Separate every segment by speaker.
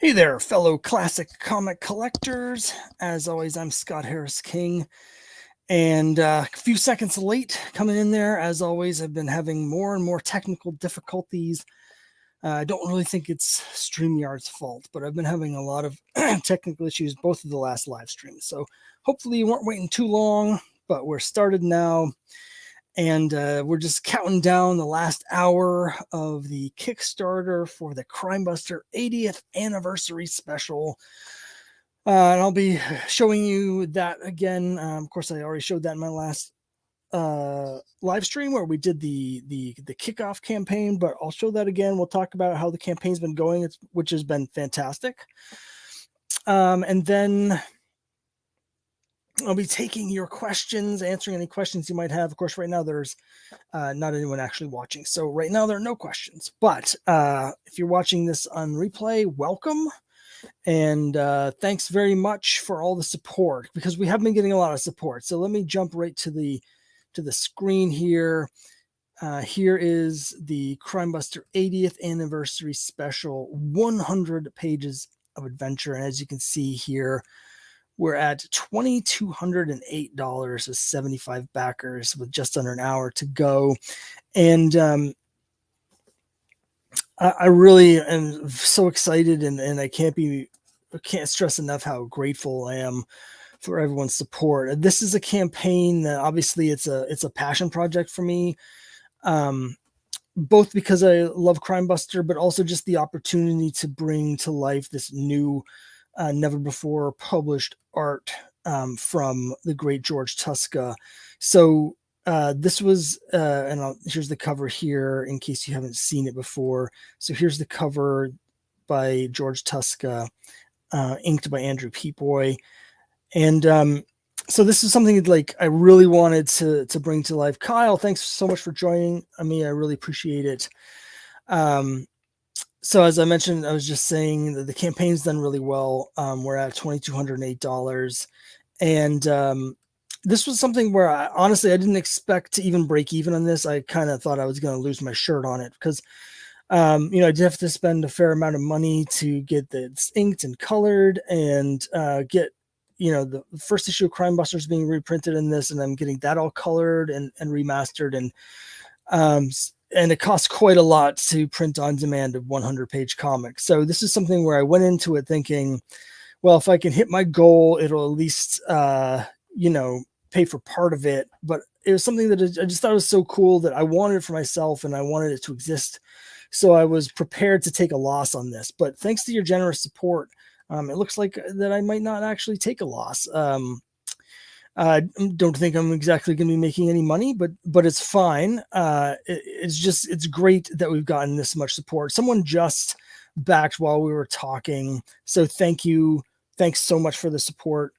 Speaker 1: Hey there, fellow classic comic collectors. As always, I'm Scott Harris King, and a few seconds late coming in there. As always, I've been having more and more technical difficulties. I don't really think it's StreamYard's fault, but I've been having a lot of technical issues both of the last live streams. So hopefully you weren't waiting too long, but we're started now. And we're just counting down the last hour of the Kickstarter for the Crimebuster 80th anniversary special. And I'll be showing you that again. Of course, I already showed that in my last live stream where we did the kickoff campaign, but I'll show that again. We'll talk about how the campaign's been going, which has been fantastic. And then I'll be taking your questions, answering any questions you might have. Of course, right now there's not anyone actually watching. So right now there are no questions. But if you're watching this on replay, welcome. And thanks very much for all the support, because we have been getting a lot of support. So let me jump right to the screen here. Here is the Crimebuster 80th anniversary special, 100 pages of adventure. And as you can see here, we're at $2,208 with 75 backers with just under an hour to go. And I really am so excited, and I can't stress enough how grateful I am for everyone's support. This is a campaign that obviously it's a passion project for me, both because I love Crimebuster, but also just the opportunity to bring to life this new never before published art from the great George Tuska. So this was, and here's the cover here in case you haven't seen it before. So here's the cover by George Tuska, inked by Andrew Peatboy. And so this is something like I really wanted to bring to life. Kyle, thanks so much for joining me. I really appreciate it. So as I mentioned, I was just saying that the campaign's done really well. We're at $2,208. And this was something where honestly, I didn't expect to even break even on this. I kind of thought I was going to lose my shirt on it because, I did have to spend a fair amount of money to get this inked and colored and get, the first issue of Crimebusters being reprinted in this, and I'm getting that all colored and remastered. And it costs quite a lot to print on demand a 100-page comic. So this is something where I went into it thinking, well, if I can hit my goal, it'll at least, pay for part of it. But it was something that I just thought was so cool that I wanted it for myself and I wanted it to exist. So I was prepared to take a loss on this. But thanks to your generous support, it looks like that I might not actually take a loss. I don't think I'm exactly going to be making any money, but it's fine. It's great that we've gotten this much support. Someone just backed while we were talking, so thank you. Thanks so much for the support.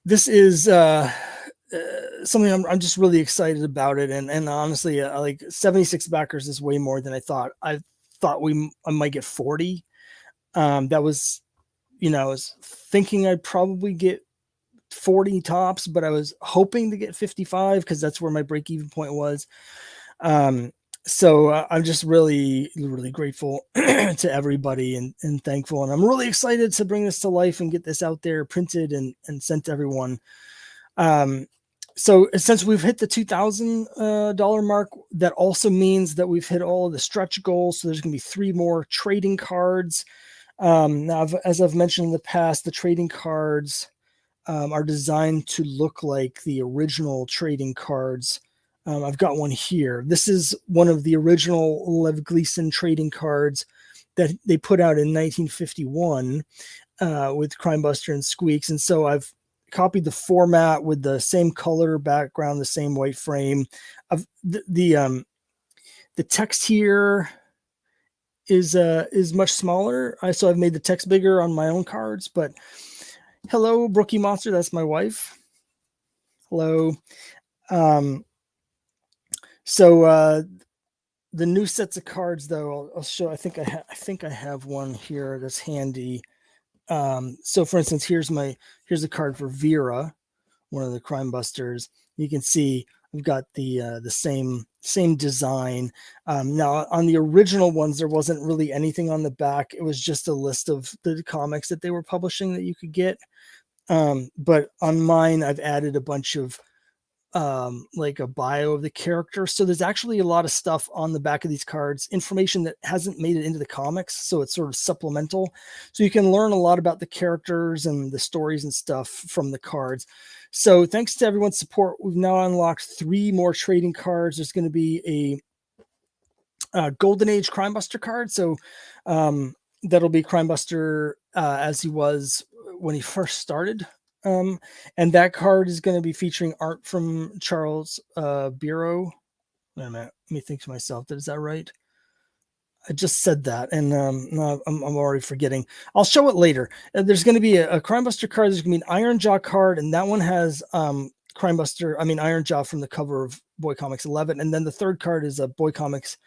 Speaker 1: This is something I'm just really excited about it, and honestly, like 76 backers is way more than I thought. I thought I might get 40. That was. I was thinking I'd probably get 40 tops, but I was hoping to get 55 because that's where my break-even point was. So I'm just really, really grateful to everybody and thankful. And I'm really excited to bring this to life and get this out there printed and sent to everyone. So since we've hit the $2,000 mark, that also means that we've hit all of the stretch goals. So there's going to be 3 more trading cards. Now, as I've mentioned in the past, the trading cards are designed to look like the original trading cards. I've got one here. This is one of the original Lev Gleason trading cards that they put out in 1951 with Crimebuster and Squeaks. And so I've copied the format with the same color background, the same white frame. The text here is much smaller. So I've made the text bigger on my own cards, but hello, Brookie Monster. That's my wife. Hello. So the new sets of cards, though, I'll show. I think I have one here that's handy. So for instance, here's a card for Vera, one of the Crimebusters. You can see we've got the same design. Now on the original ones, there wasn't really anything on the back. It was just a list of the comics that they were publishing that you could get. But on mine, I've added a bunch of like a bio of the character. So there's actually a lot of stuff on the back of these cards, information that hasn't made it into the comics. So it's sort of supplemental. So you can learn a lot about the characters and the stories and stuff from the cards. So thanks to everyone's support, we've now unlocked 3 more trading cards. There's going to be a Golden Age Crimebuster card. So that'll be Crimebuster as he was when he first started. And that card is going to be featuring art from Charles Bureau. Wait a minute, let me think to myself. Is that right? I just said that, and no, I'm already forgetting. I'll show it later. There's going to be a Crimebuster card. There's going to be an Iron Jaw card, and that one has Iron Jaw from the cover of Boy Comics 11, and then the third card is a Boy Comics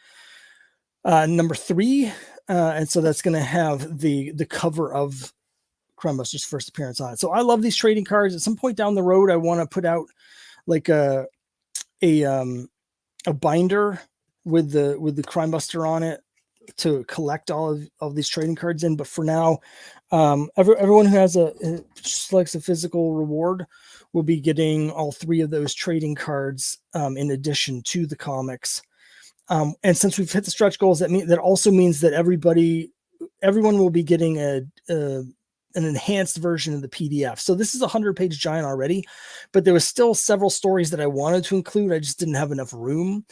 Speaker 1: number 3, and so that's going to have the cover of Crimebuster's first appearance on it. So I love these trading cards. At some point down the road, I want to put out like a binder with the Crimebuster on it to collect all of these trading cards in. But for now, everyone who selects a physical reward will be getting all 3 of those trading cards in addition to the comics. And since we've hit the stretch goals, that also means that everyone will be getting an enhanced version of the PDF. So this is a 100-page giant already, but there was still several stories that I wanted to include. I just didn't have enough room.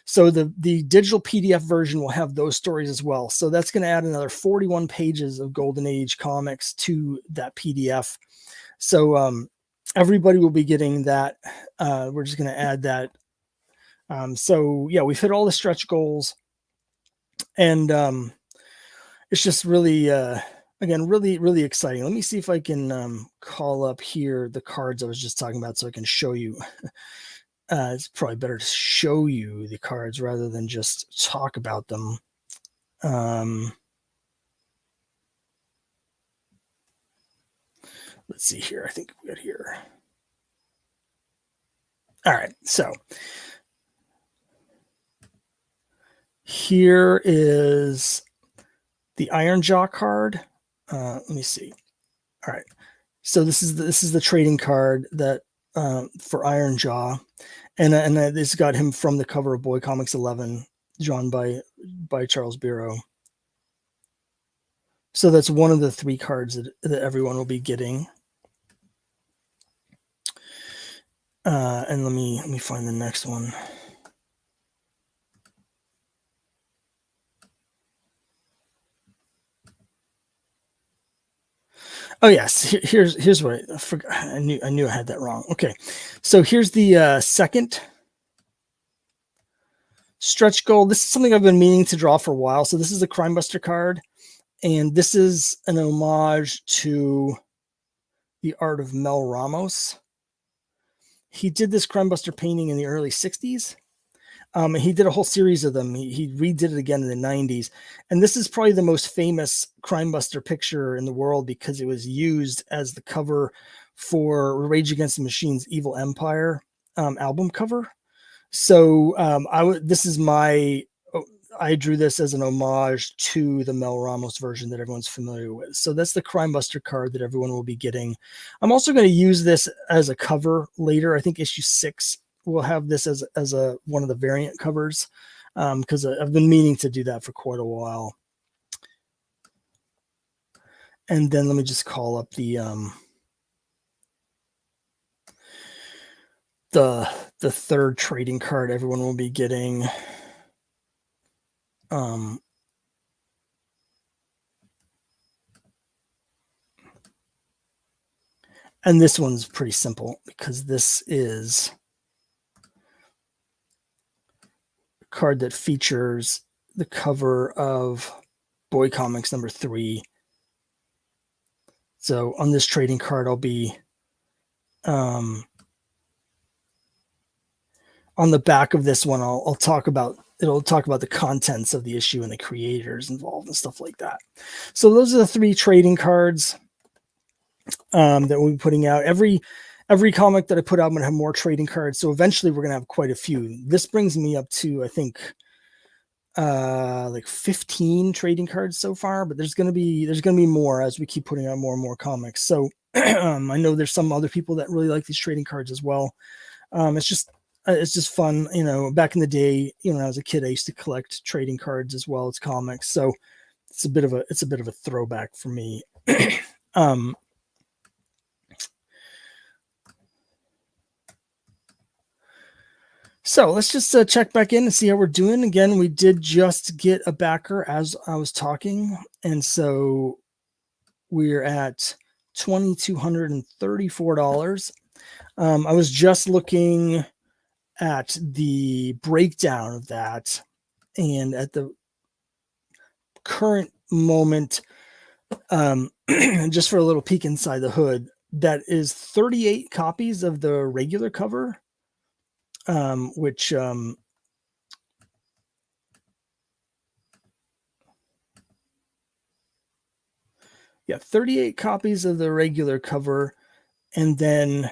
Speaker 1: So the digital PDF version will have those stories as well. So that's going to add another 41 pages of Golden Age comics to that PDF. So everybody will be getting that. We're just going to add that. So yeah, we've hit all the stretch goals, and it's just really, again, really, really exciting. Let me see if I can call up here the cards I was just talking about so I can show you. It's probably better to show you the cards rather than just talk about them. Let's see here. I think we got here. All right. So here is the Iron Jaw card. Let me see. All right. So this is the trading card that for Iron Jaw, and this got him from the cover of Boy Comics 11, drawn by Charles Bureau. So that's one of the 3 cards that everyone will be getting. And let me find the next one. Oh yes, here's what I forgot. I knew I had that wrong. Okay, so here's the second stretch goal. This is something I've been meaning to draw for a while. So this is a Crimebuster card, and this is an homage to the art of Mel Ramos. He did this Crimebuster painting in the early 60s. And he did a whole series of them. He redid it again in the 90s. And this is probably the most famous Crimebuster picture in the world because it was used as the cover for Rage Against the Machine's Evil Empire album cover. So I drew this as an homage to the Mel Ramos version that everyone's familiar with. So that's the Crimebuster card that everyone will be getting. I'm also going to use this as a cover later. I think issue 6 will have this as one of the variant covers because I've been meaning to do that for quite a while. And then let me just call up the third trading card everyone will be getting. And this one's pretty simple because this is a card that features the cover of Boy Comics number 3. So on this trading card, I'll be on the back of this one. I'll talk about the contents of the issue and the creators involved and stuff like that. So those are the 3 trading cards that we'll be putting out. Every every comic that I put out, I'm going to have more trading cards. So eventually we're going to have quite a few. This brings me up to, I think, like 15 trading cards so far, but there's going to be more as we keep putting out more and more comics. So I know there's some other people that really like these trading cards as well. It's just fun. You know, back in the day, you know, when I was a kid, I used to collect trading cards as well as comics. So it's a bit of a throwback for me. So let's just check back in and see how we're doing. Again, we did just get a backer as I was talking. And so we're at $2,234. I was just looking at the breakdown of that. And at the current moment, just for a little peek inside the hood, that is 38 copies of the regular cover. Which yeah, 38 copies of the regular cover, and then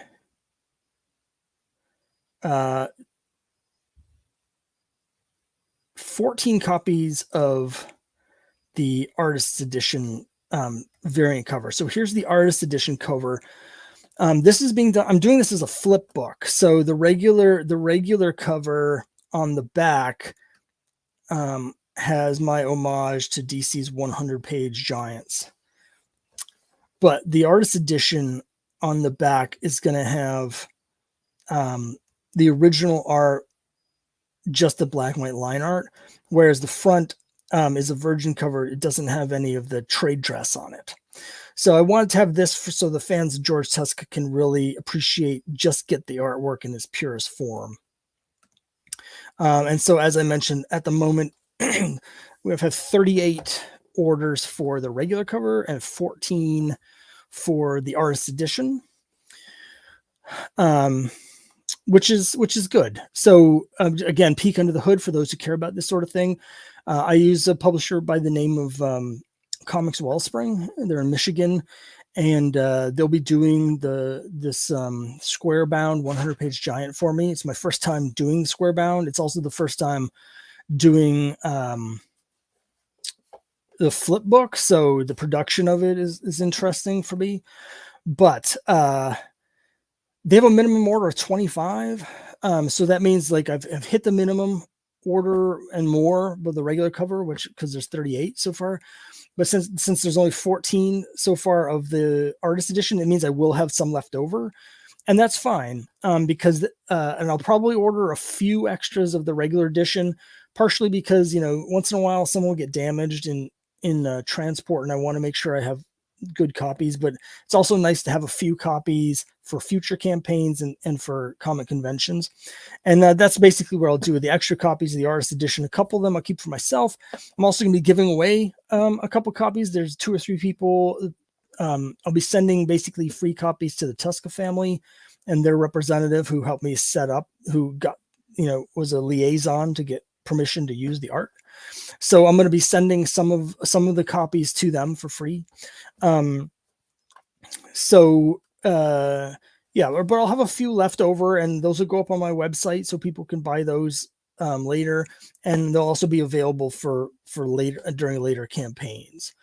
Speaker 1: 14 copies of the artist's edition variant cover. So here's the artist edition cover. This is being done. I'm doing this as a flip book. So the regular cover on the back has my homage to DC's 100-page Giants. But the artist edition on the back is going to have the original art, just the black and white line art, whereas the front is a virgin cover. It doesn't have any of the trade dress on it. So I wanted to have this so the fans of George Tuska can really appreciate, just get the artwork in its purest form. And so, as I mentioned, at the moment, we have 38 orders for the regular cover and 14 for the artist edition, which is good. So again, peek under the hood for those who care about this sort of thing. I use a publisher by the name of Comics Wellspring. They're in Michigan, and they'll be doing this square bound 100-page giant for me. It's my first time doing square bound. It's also the first time doing the flip book, so the production of it is interesting for me. But they have a minimum order of 25, so that means like I've hit the minimum order and more with the regular cover, which, because there's 38 so far. But since there's only 14 so far of the artist edition, it means I will have some left over, and that's fine, because and I'll probably order a few extras of the regular edition, partially because, you know, once in a while someone will get damaged in transport, and I want to make sure I have good copies. But it's also nice to have a few copies for future campaigns and for comic conventions. And that's basically what I'll do with the extra copies of the artist edition. A couple of them I'll keep for myself. I'm also going to be giving away a couple copies. There's 2 or 3 people. I'll be sending basically free copies to the Tuska family and their representative who helped me set up, who got, you know, was a liaison to get permission to use the art. So I'm going to be sending some of the copies to them for free. Yeah, but I'll have a few left over, and those will go up on my website so people can buy those later, and they'll also be available for later, during later campaigns.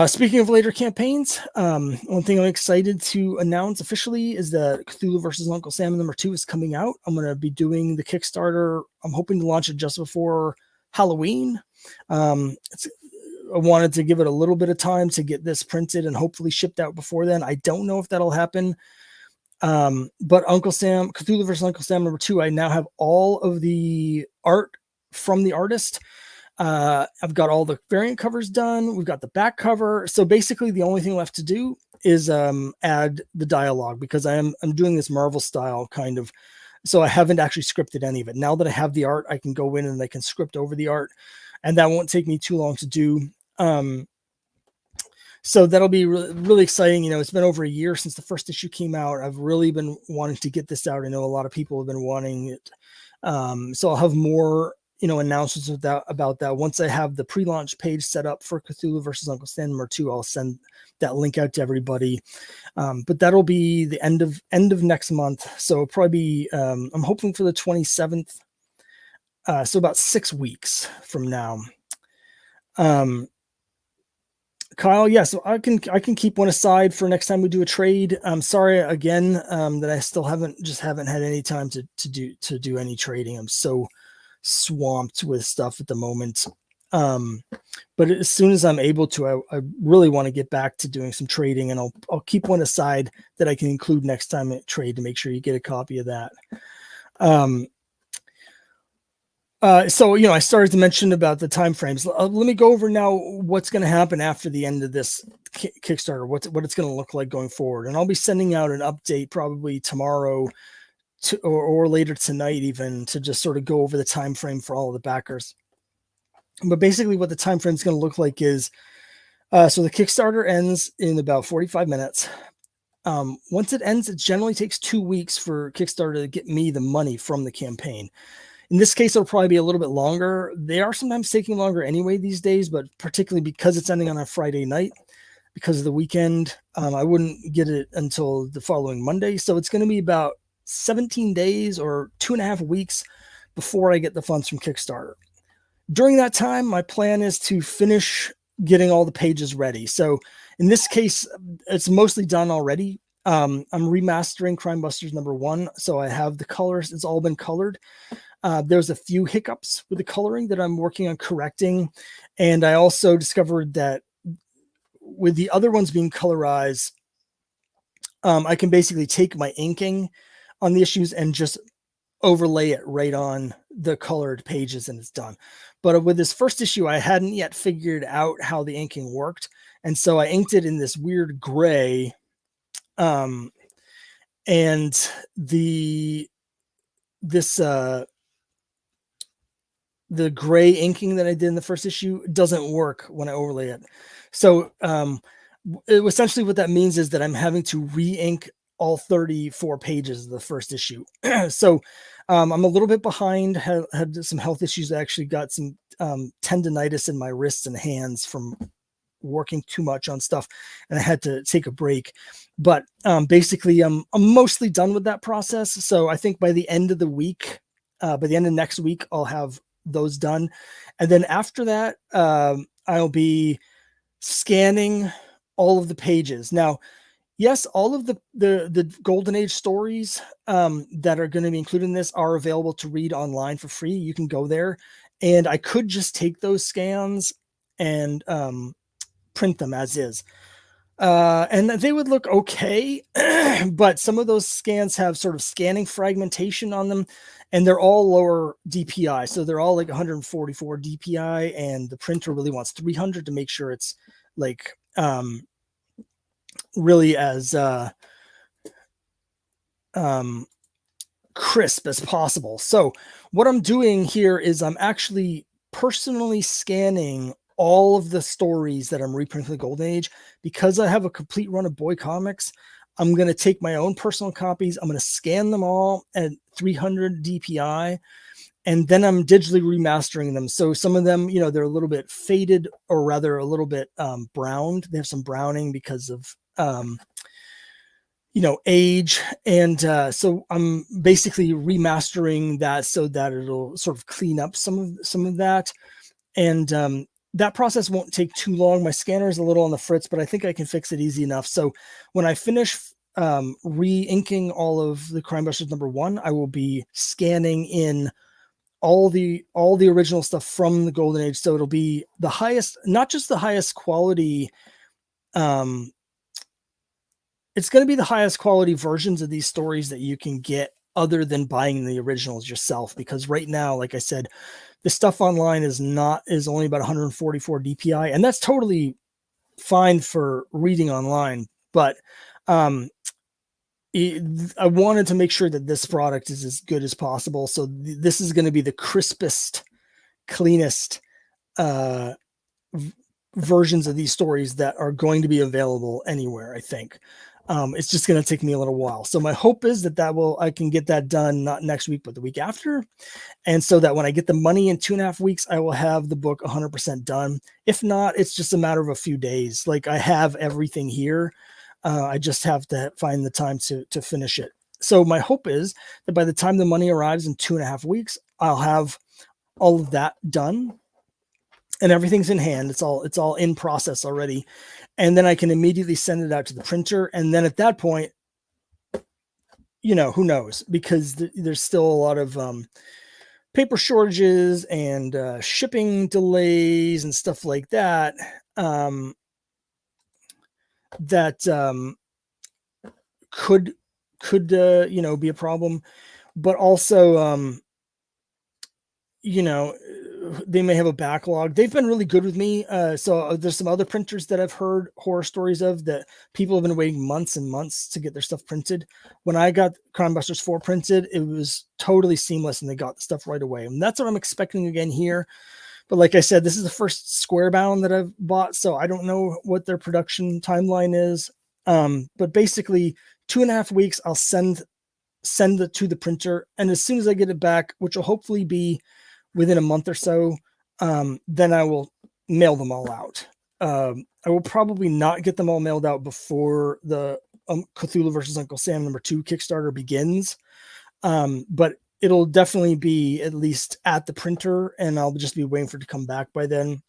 Speaker 1: Speaking of later campaigns, one thing I'm excited to announce officially is that Cthulhu vs. Uncle Sam #2 is coming out. I'm going to be doing the Kickstarter. I'm hoping to launch it just before Halloween. I wanted to give it a little bit of time to get this printed and hopefully shipped out before then. I don't know if that'll happen. But Uncle Sam, Cthulhu vs. Uncle Sam #2, I now have all of the art from the artist. I've got all the variant covers done. We've got the back cover. So basically the only thing left to do is add the dialogue, because I'm doing this Marvel style kind of. So I haven't actually scripted any of it. Now that I have the art, I can go in and I can script over the art, and that won't take me too long to do. So that'll be really, really exciting. You know, it's been over a year since the first issue came out. I've really been wanting to get this out. I know a lot of people have been wanting it. So I'll have more announcements about that. Once I have the pre-launch page set up for Cthulhu versus Uncle Stan #2, I'll send that link out to everybody. But that'll be the end of next month. So it'll probably be, I'm hoping for the 27th. So about 6 weeks from now. Kyle, yeah, so I can keep one aside for next time we do a trade. I'm sorry again that I still haven't had any time to do any trading. I'm so swamped with stuff at the moment. But as soon as I'm able to, I really want to get back to doing some trading, and I'll keep one aside that I can include next time at trade to make sure you get a copy of that. So, I started to mention about the time frames. Let me go over now what's going to happen after the end of this Kickstarter, what it's going to look like going forward. And I'll be sending out an update probably tomorrow or later tonight even, to just sort of go over the time frame for all of the backers. But basically what the time frame is going to look like is, so the Kickstarter ends in about 45 minutes. Once it ends, it generally takes 2 weeks for Kickstarter to get me the money from the campaign. In this case, it'll probably be a little bit longer. They are sometimes taking longer anyway these days, but particularly because it's ending on a Friday night, because of the weekend, I wouldn't get it until the following Monday. So it's going to be about 17 days or 2.5 weeks before I get the funds from Kickstarter. During that time, my plan is to finish getting all the pages ready. So in this case, it's mostly done already. I'm remastering Crimebusters #1. So I have the colors. It's all been colored. There's a few hiccups with the coloring that I'm working on correcting. And I also discovered that with the other ones being colorized, I can basically take my inking on the issues and just overlay it right on the colored pages, and it's done. But with this first issue, I hadn't yet figured out how the inking worked. And so I inked it in this weird gray. And the gray inking that I did in the first issue doesn't work when I overlay it. So essentially what that means is that I'm having to re-ink all 34 pages of the first issue. So I'm a little bit behind, had some health issues. I actually got some tendonitis in my wrists and hands from working too much on stuff, and I had to take a break. But basically I'm mostly done with that process. So I think by the end of the week, by the end of next week, I'll have those done. And then after that, I'll be scanning all of the pages. Now, yes, all of the Golden Age stories that are going to be included in this are available to read online for free. You can go there, and I could just take those scans and print them as is. And they would look okay, but some of those scans have sort of scanning fragmentation on them, and they're all lower DPI. So they're all like 144 DPI, and the printer really wants 300 to make sure it's like really as crisp as possible. So what I'm doing here is I'm actually personally scanning all of the stories that I'm reprinting for the Golden Age. Because I have a complete run of Boy Comics, I'm going to take my own personal copies. I'm going to scan them all at 300 DPI, and then I'm digitally remastering them. So some of them, they're a little bit faded, or rather a little bit browned. They have some browning because of age. And so I'm basically remastering that so that it'll sort of clean up some of that. And that process won't take too long. My scanner is a little on the fritz, but I think I can fix it easy enough. So when I finish re-inking all of the Crimebusters #1, I will be scanning in all the original stuff from the Golden Age. So it'll be the highest, not just the highest quality. It's going to be the highest quality versions of these stories that you can get, other than buying the originals yourself. Because right now, like I said, the stuff online is only about 144 DPI, and that's totally fine for reading online. But I wanted to make sure that this product is as good as possible. So this is going to be the crispest, cleanest versions of these stories that are going to be available anywhere, I think. It's just going to take me a little while. So my hope is that I can get that done, not next week, but the week after. And so that when I get the money in 2.5 weeks, I will have the book 100% done. If not, it's just a matter of a few days. Like, I have everything here. I just have to find the time to finish it. So my hope is that by the time the money arrives in 2.5 weeks, I'll have all of that done and everything's in hand. It's all in process already. And then I can immediately send it out to the printer. And then at that point, who knows, because there's still a lot of paper shortages and shipping delays and stuff like that. That could be a problem, but also they may have a backlog. They've been really good with me. So there's some other printers that I've heard horror stories of that people have been waiting months and months to get their stuff printed. When I got Crimebusters 4 printed, it was totally seamless and they got the stuff right away. And that's what I'm expecting again here. But like I said, this is the first square bound that I've bought, so I don't know what their production timeline is. But basically 2.5 weeks, I'll send it to the printer. And as soon as I get it back, which will hopefully be within a month or so, then I will mail them all out. I will probably not get them all mailed out before the Cthulhu versus Uncle Sam #2 Kickstarter begins. But it'll definitely be at least at the printer, and I'll just be waiting for it to come back by then.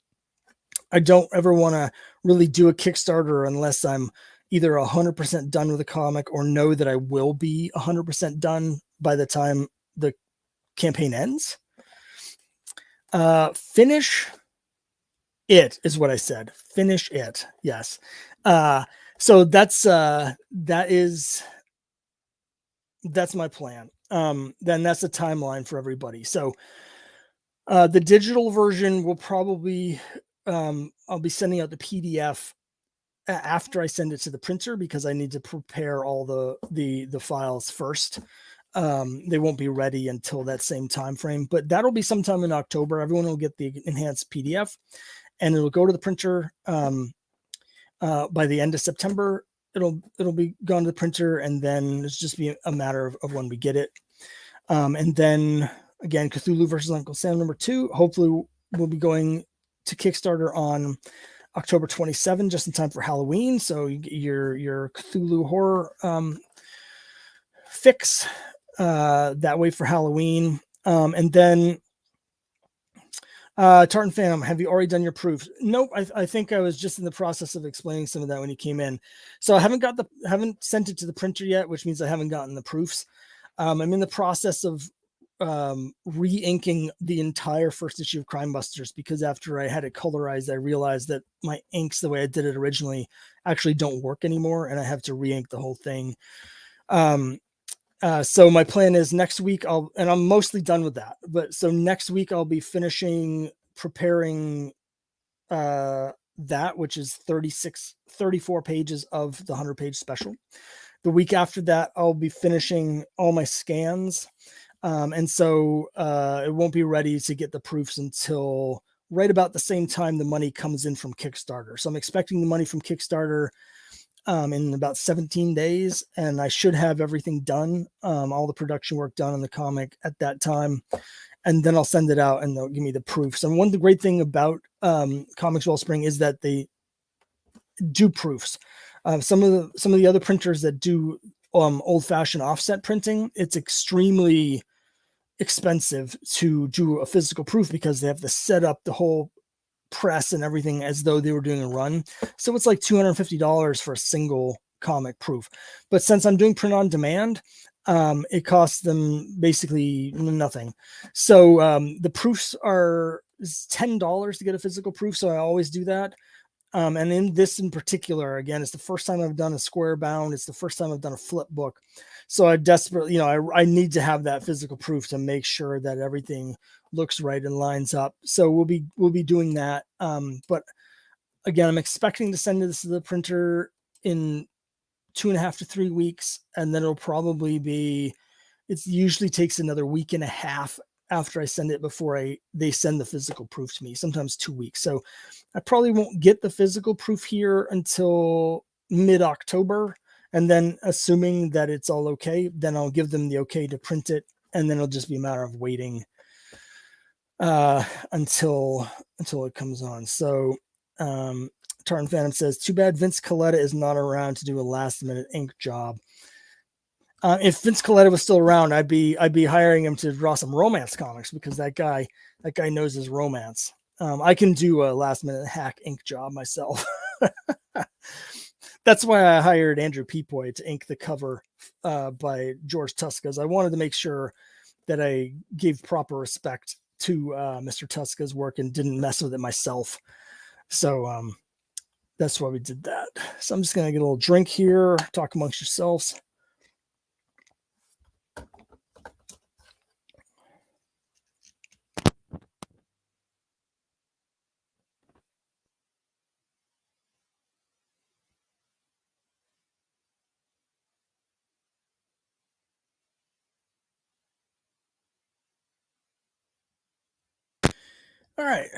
Speaker 1: I don't ever want to really do a Kickstarter unless I'm either 100% done with the comic or know that I will be 100% done by the time the campaign ends. Finish it is what I said. Finish it. Yes. So that's my plan. Then that's the timeline for everybody. So the digital version will probably, I'll be sending out the PDF after I send it to the printer, because I need to prepare all the files first. They won't be ready until that same time frame, but that'll be sometime in October. Everyone will get the enhanced PDF, and it'll go to the printer by the end of September. It'll be gone to the printer, and then it's just be a matter of when we get it. And then again, Cthulhu versus Uncle Sam #2 hopefully will be going to Kickstarter on October 27, just in time for Halloween. So you get your Cthulhu horror fix that way for Halloween. And then Tartan Phantom, have you already done your proofs? Nope. I think I was just in the process of explaining some of that when he came in. So I haven't sent it to the printer yet, which means I haven't gotten the proofs. I'm in the process of re-inking the entire first issue of Crimebusters, because after I had it colorized, I realized that my inks, the way I did it originally, actually don't work anymore, and I have to re-ink the whole thing. So my plan is next week and I'm mostly done with that, but so next week I'll be preparing that, which is 34 pages of the 100-page special. The week after that, I'll be finishing all my scans. And so it won't be ready to get the proofs until right about the same time the money comes in from Kickstarter. So I'm expecting the money from Kickstarter in about 17 days, and I should have everything done, all the production work done on the comic at that time. And then I'll send it out and they'll give me the proofs. And one of the great thing about Comics Wellspring is that they do proofs. Some of the other printers that do old-fashioned offset printing, it's extremely expensive to do a physical proof because they have to set up the whole press and everything as though they were doing a run. So it's like $250 for a single comic proof. But since I'm doing print on demand, it costs them basically nothing. So the proofs are $10 to get a physical proof. So I always do that. And in this in particular, again, it's the first time I've done a square bound. It's the first time I've done a flip book. So I desperately, I need to have that physical proof to make sure that everything looks right and lines up. So we'll be doing that. But again, I'm expecting to send this to the printer in 2.5 to 3 weeks. And then it'll probably be, it usually takes another week and a half after I send it before they send the physical proof to me, sometimes 2 weeks. So I probably won't get the physical proof here until mid-October. And then assuming that it's all okay, then I'll give them the okay to print it. And then it'll just be a matter of waiting until it comes on. So Tartan Phantom says, too bad Vince Coletta is not around to do a last minute ink job. If Vince Coletta was still around, I'd be hiring him to draw some romance comics, because that guy knows his romance. I can do a last minute hack ink job myself. That's why I hired Andrew Peepoy to ink the cover by George Tuska's. I wanted to make sure that I gave proper respect to Mr. Tuska's work and didn't mess with it myself. So that's why we did that. So I'm just going to get a little drink here, talk amongst yourselves. All right,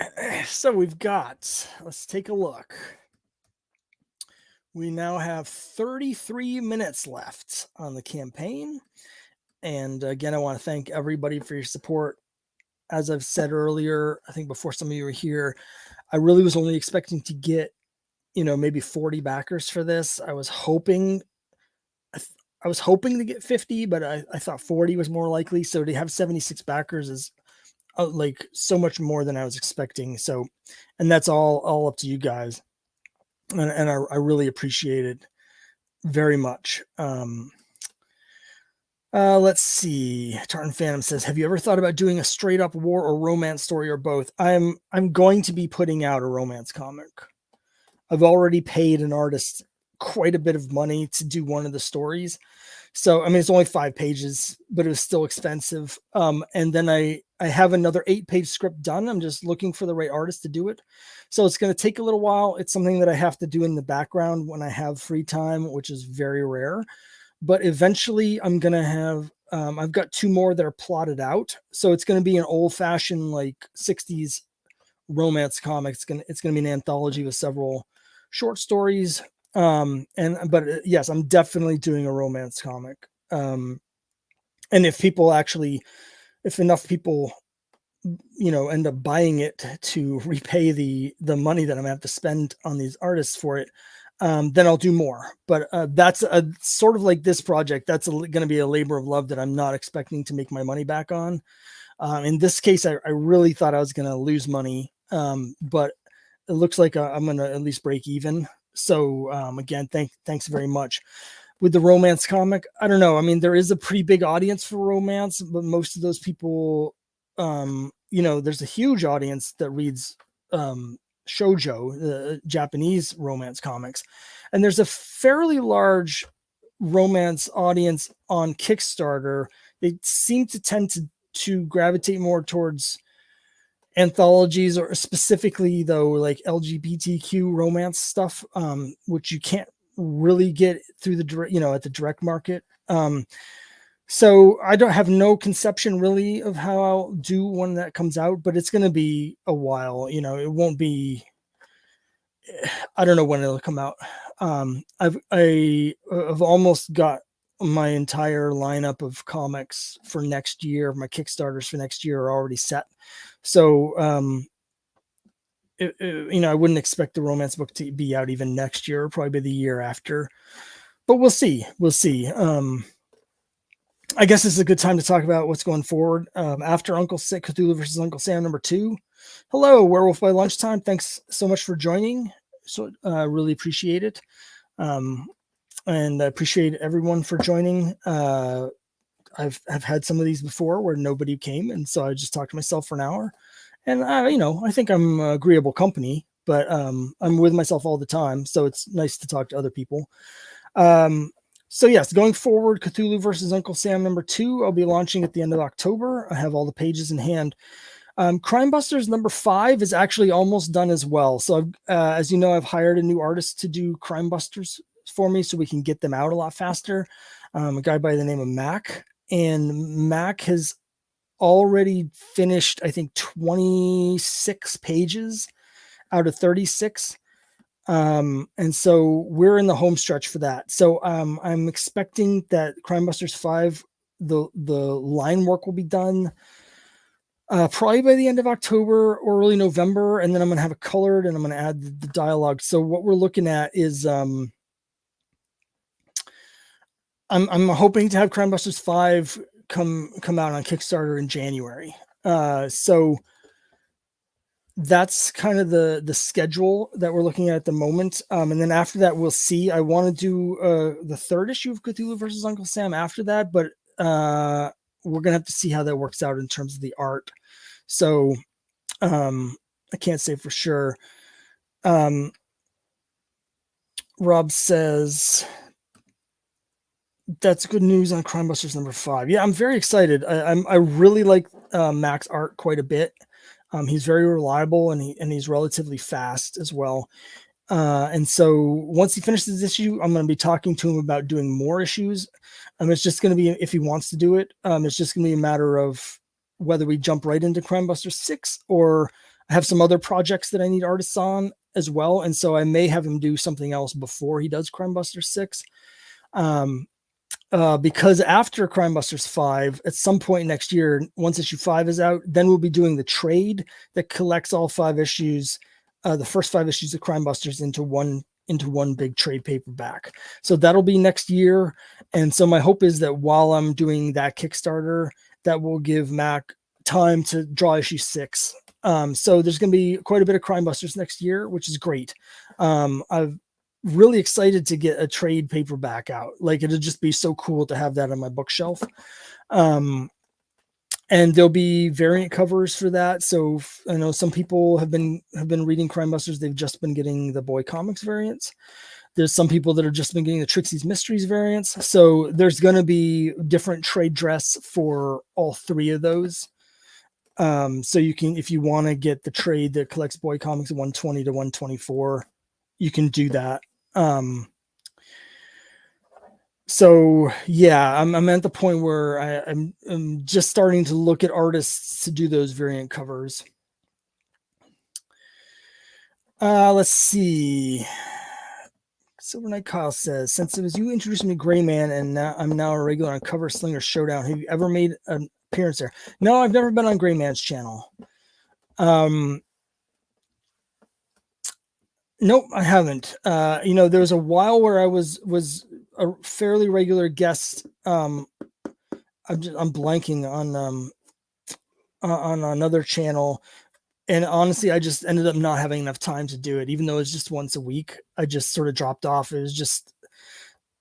Speaker 1: so we've got, let's take a look. We now have 33 minutes left on the campaign. And again, I want to thank everybody for your support. As I've said earlier, I think before some of you were here, I really was only expecting to get, maybe 40 backers for this. I was hoping to get 50, but I thought 40 was more likely. So to have 76 backers is like so much more than I was expecting. So, and that's all up to you guys. And I really appreciate it very much. Let's see. Tartan Phantom says, have you ever thought about doing a straight up war or romance story, or both? I'm going to be putting out a romance comic. I've already paid an artist quite a bit of money to do one of the stories. So, I mean, it's only 5 pages, but it was still expensive. And then I have another 8-page script done. I'm just looking for the right artist to do it. So it's going to take a little while. It's something that I have to do in the background when I have free time, which is very rare. But eventually I'm going to have, I've got 2 more that are plotted out. So it's going to be an old fashioned, like 60s romance comic. It's going to be an anthology with several short stories. But yes, I'm definitely doing a romance comic. And if enough people, end up buying it to repay the money that I'm gonna have to spend on these artists for it, then I'll do more. But that's a sort of like this project. That's going to be a labor of love that I'm not expecting to make my money back on. In this case, I really thought I was going to lose money, but it looks like I'm going to at least break even. So again, thanks very much. With the romance comic, I don't know. I mean, there is a pretty big audience for romance, but most of those people, there's a huge audience that reads shoujo, the Japanese romance comics, and there's a fairly large romance audience on Kickstarter. They seem to tend to gravitate more towards anthologies, or specifically though like LGBTQ romance stuff, which you can't really get through the direct, at the direct market. So I don't have no conception really of how I'll do one that comes out, but it's going to be a while. It won't be, I don't know when it'll come out. I've almost got my entire lineup of comics for next year. My Kickstarters for next year are already set. So, I wouldn't expect the romance book to be out even next year, probably the year after, but we'll see. I guess this is a good time to talk about what's going forward. After Uncle Sam, Cthulhu versus Uncle Sam #2. Hello, Werewolf by Lunchtime. Thanks so much for joining. So really appreciate it. And I appreciate everyone for joining. I've had some of these before where nobody came, and so I just talked to myself for an hour. And I think I'm agreeable company, but I'm with myself all the time, so it's nice to talk to other people. So yes, going forward, Cthulhu versus Uncle Sam #2, I'll be launching at the end of October. I have all the pages in hand. Crimebusters #5 is actually almost done as well. So as you know, I've hired a new artist to do Crimebusters for me so we can get them out a lot faster. A guy by the name of Mac, and Mac has already finished, I think, 26 pages out of 36. And so we're in the home stretch for that. So I'm expecting that Crimebusters 5, the line work will be done probably by the end of October or early November, and then I'm going to have it colored and I'm going to add the dialogue. So what we're looking at is I'm hoping to have Crimebusters 5 come out on Kickstarter in January. So that's kind of the schedule that we're looking at the moment. And then after that, we'll see. I want to do the third issue of Cthulhu versus Uncle Sam after that, but we're gonna have to see how that works out in terms of the art. So I can't say for sure. Rob says that's good news on Crimebusters number 5. Yeah, I'm very excited. I really like Mac's art quite a bit. He's very reliable and he's relatively fast as well. And so once he finishes this issue, I'm going to be talking to him about doing more issues. It's just going to be, if he wants to do it, it's just going to be a matter of whether we jump right into Crimebuster 6 or I have some other projects that I need artists on as well. And so I may have him do something else before he does Crimebuster 6. Because after Crimebusters 5, at some point next year, once issue 5 is out, then we'll be doing the trade that collects all 5 issues, the first 5 issues of Crimebusters into one big trade paperback. So that'll be next year. And so my hope is that while I'm doing that Kickstarter, that will give Mac time to draw issue 6. So there's going to be quite a bit of Crimebusters next year, which is great. I've really excited to get a trade paperback out. Like, it'll just be so cool to have that on my bookshelf. And there'll be variant covers for that. So I know some people have been reading Crimebusters. They've just been getting the Boy Comics variants. There's some people that have just been getting the Trixie's Mysteries variants. So there's going to be different trade dress for all 3 of those. So you can, if you want to get the trade that collects Boy Comics 120 to 124, you can do that. So yeah, I'm at the point where I'm just starting to look at artists to do those variant covers. Let's see. Silver Knight Kyle says, since it was you introduced me to Gray Man and I'm now a regular on Cover Slinger Showdown, have you ever made an appearance there? No, I've never been on Gray Man's channel. Nope, I haven't. There was a while where I was a fairly regular guest. I'm blanking on another channel, and honestly, I just ended up not having enough time to do it. Even though it's just once a week, I just sort of dropped off. It was just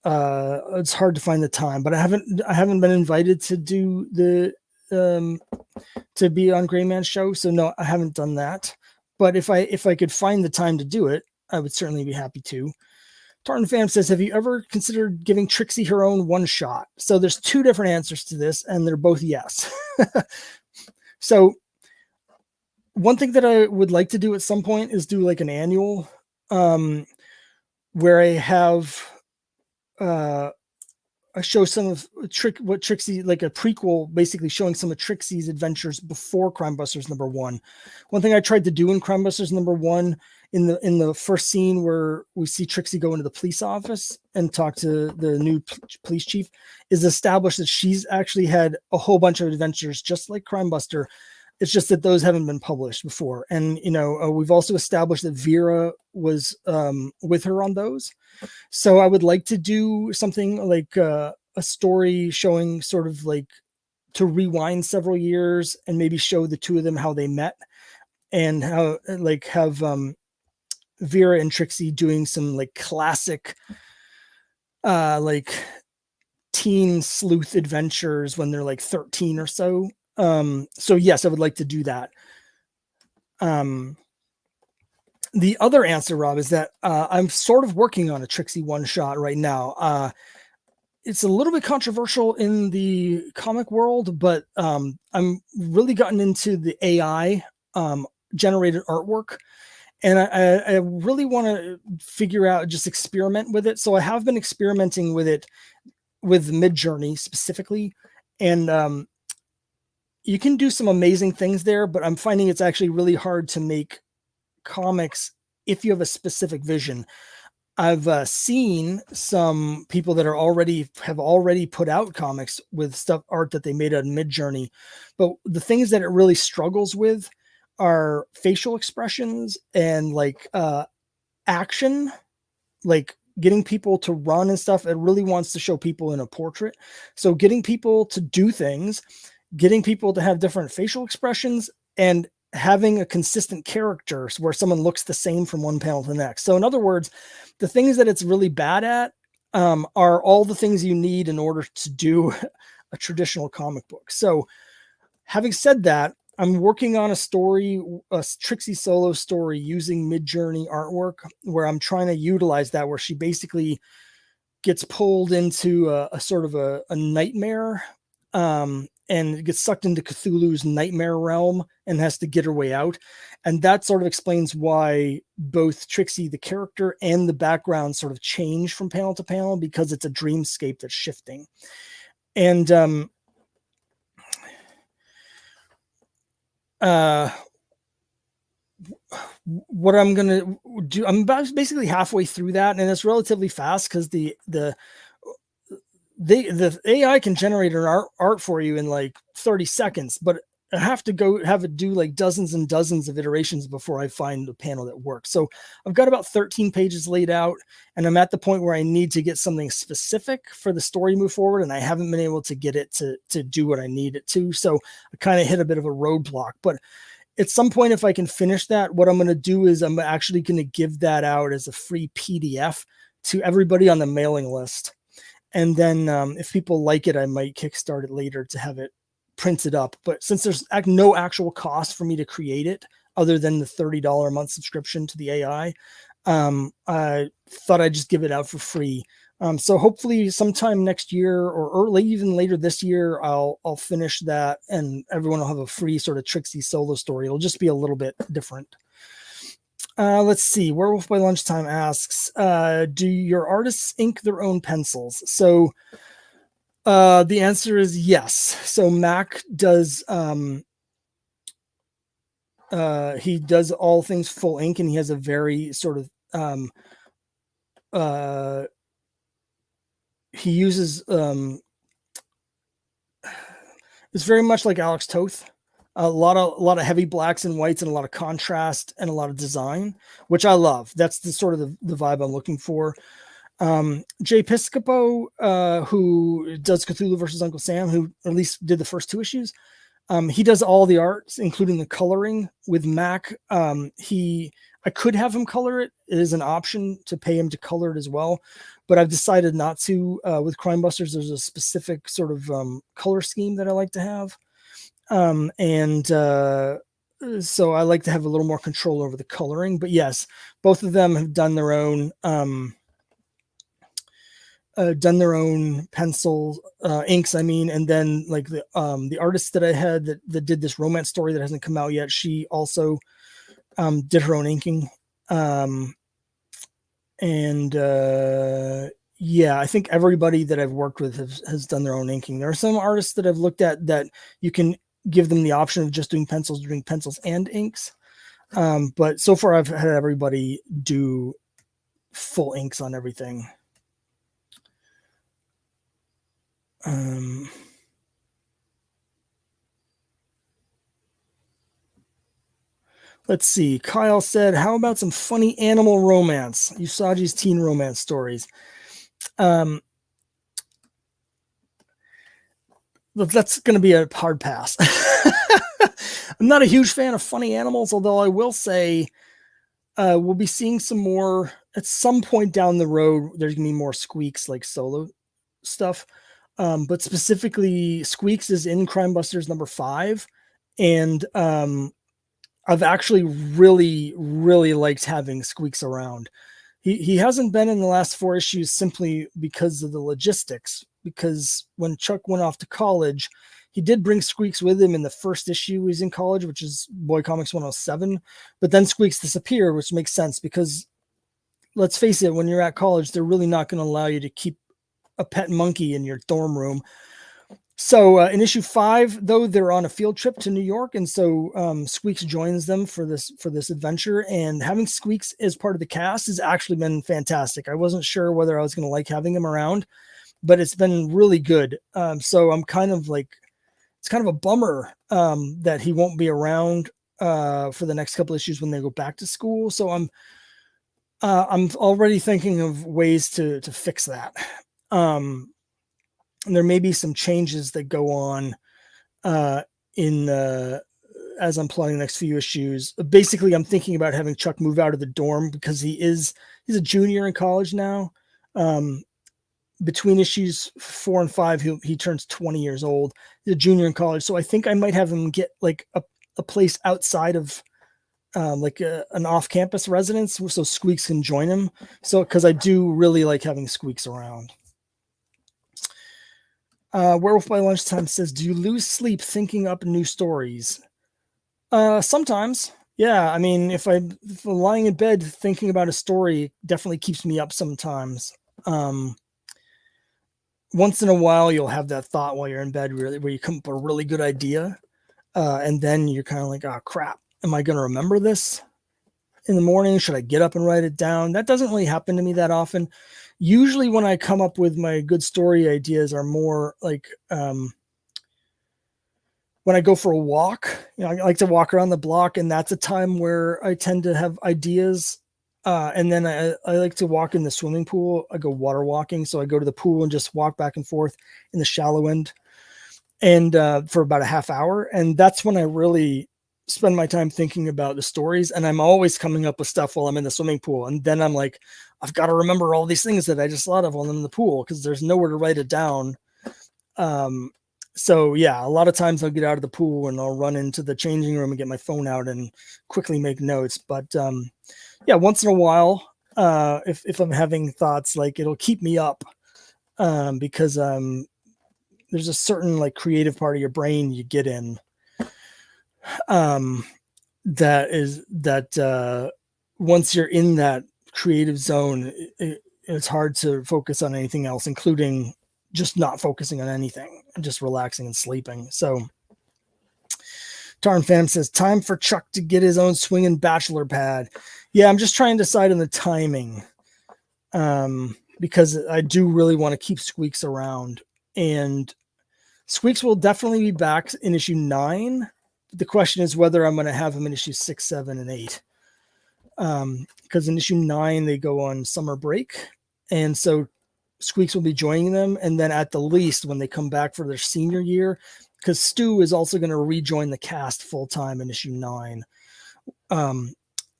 Speaker 1: it's hard to find the time. But I haven't been invited to do the to be on Gray Man's show, so no, I haven't done that. But if I could find the time to do it, I would certainly be happy to. Tartan Fam says, have you ever considered giving Trixie her own one shot? So there's 2 different answers to this, and they're both yes. So one thing that I would like to do at some point is do like an annual where I have I show some of what Trixie, like a prequel, basically showing some of Trixie's adventures before Crimebusters number 1. One thing I tried to do in Crimebusters number 1, in the first scene where we see Trixie go into the police office and talk to the new police chief, is establish that she's actually had a whole bunch of adventures just like Crimebuster. It's just that those haven't been published before. And, we've also established that Vera was with her on those. So I would like to do something like a story showing sort of like to rewind several years and maybe show the 2 of them how they met and how like have Vera and Trixie doing some like classic like teen sleuth adventures when they're like 13 or so. So yes, I would like to do that. The other answer, Rob, is that I'm sort of working on a Trixie one shot right now. It's a little bit controversial in the comic world, but I'm really gotten into the AI generated artwork. And I really want to figure out, just experiment with it. So I have been experimenting with it with Midjourney specifically. And you can do some amazing things there, but I'm finding it's actually really hard to make comics if you have a specific vision. I've seen some people that have already put out comics with art that they made on Midjourney, but the things that it really struggles with are facial expressions and like action, like getting people to run and stuff. It really wants to show people in a portrait. So getting people to do things, getting people to have different facial expressions, and having a consistent character where someone looks the same from one panel to the next. So in other words, the things that it's really bad at are all the things you need in order to do a traditional comic book. So having said that, I'm working on a story, a Trixie solo story using Midjourney artwork, where I'm trying to utilize that, where she basically gets pulled into a sort of a nightmare and gets sucked into Cthulhu's nightmare realm and has to get her way out. And that sort of explains why both Trixie, the character, and the background sort of change from panel to panel, because it's a dreamscape that's shifting. And what I'm going to do, I'm basically halfway through that, and it's relatively fast because the AI can generate an art for you in like 30 seconds, but I have to have it do like dozens and dozens of iterations before I find the panel that works. So I've got about 13 pages laid out, and I'm at the point where I need to get something specific for the story to move forward, and I haven't been able to get it to do what I need it to. So I kind of hit a bit of a roadblock, but at some point, if I can finish that, what I'm going to do is I'm actually going to give that out as a free PDF to everybody on the mailing list. And then if people like it, I might kickstart it later to have it printed up. But since there's no actual cost for me to create it, other than the $30 a month subscription to the AI, I thought I'd just give it out for free. So hopefully sometime next year or early, even later this year, I'll finish that, and everyone will have a free sort of Trixie solo story. It'll just be a little bit different. Let's see. Werewolf by Lunchtime asks, do your artists ink their own pencils? So the answer is yes. So Mac does, he does all things full ink, and he has a very sort of, he uses, it's very much like Alex Toth. A lot of heavy blacks and whites and a lot of contrast and a lot of design, which I love. That's the sort of the vibe I'm looking for. Jay Piscopo, who does Cthulhu versus Uncle Sam, who at least did the first 2 issues. He does all the arts, including the coloring. With Mac, I could have him color it. It is an option to pay him to color it as well, but I've decided not to. With Crimebusters, there's a specific sort of color scheme that I like to have. So I like to have a little more control over the coloring. But yes, both of them have done their own pencil inks. I mean, and then like the artist that I had that did this romance story that hasn't come out yet, she also did her own inking. Yeah, I think everybody that I've worked with has done their own inking. There are some artists that I've looked at that you can give them the option of just doing pencils and inks. But so far I've had everybody do full inks on everything. Let's see. Kyle said, how about some funny animal romance? Usagi's teen romance stories. That's going to be a hard pass. I'm not a huge fan of funny animals, although I will say we'll be seeing some more at some point down the road. There's going to be more Squeaks like solo stuff. But specifically, Squeaks is in Crimebusters number 5. And I've actually really, really liked having Squeaks around. He hasn't been in the last 4 issues simply because of the logistics. Because when Chuck went off to college, he did bring Squeaks with him in the first issue he's in college, which is Boy Comics 107. But then Squeaks disappeared, which makes sense because, let's face it, when you're at college, they're really not going to allow you to keep a pet monkey in your dorm room. So in issue 5, though, they're on a field trip to New York, and so Squeaks joins them for this adventure. And having Squeaks as part of the cast has actually been fantastic. I wasn't sure whether I was going to like having him around, but it's been really good. So I'm kind of like, it's kind of a bummer that he won't be around for the next couple issues when they go back to school. So I'm already thinking of ways to fix that. And there may be some changes that go on in as I'm plotting the next few issues. Basically, I'm thinking about having Chuck move out of the dorm because he's a junior in college now. Between issues 4 and 5, he turns 20 years old. He's a junior in college, so I think I might have him get like a place outside of like an off-campus residence, so Squeaks can join him. So because I do really like having Squeaks around. Werewolf by Lunchtime says, do you lose sleep thinking up new stories? Sometimes. Yeah, I mean, if I'm lying in bed thinking about a story, definitely keeps me up sometimes. Once in a while, you'll have that thought while you're in bed where you come up with a really good idea. And then you're kind of like, oh, crap. Am I going to remember this in the morning? Should I get up and write it down? That doesn't really happen to me that often. Usually when I come up with my good story ideas are more like when I go for a walk. I like to walk around the block, and that's a time where I tend to have ideas. And then I like to walk in the swimming pool. I go water walking. So I go to the pool and just walk back and forth in the shallow end and for about a half hour. And that's when I really spend my time thinking about the stories. And I'm always coming up with stuff while I'm in the swimming pool. And then I'm like, I've got to remember all these things that I just thought of while I'm in the pool because there's nowhere to write it down. So yeah, a lot of times I'll get out of the pool and I'll run into the changing room and get my phone out and quickly make notes. But yeah, once in a while, if I'm having thoughts, like it'll keep me up because there's a certain like creative part of your brain you get in that once you're in that creative zone, it's hard to focus on anything else, including just not focusing on anything, just relaxing and sleeping. So Tarn Phantom says, time for Chuck to get his own swinging bachelor pad. Yeah, I'm just trying to decide on the timing because I do really want to keep Squeaks around. And Squeaks will definitely be back in issue 9. The question is whether I'm going to have him in issue 6, 7, and 8. Because in issue 9, they go on summer break. And so Squeaks will be joining them. And then at the least, when they come back for their senior year, because Stu is also going to rejoin the cast full-time in issue 9.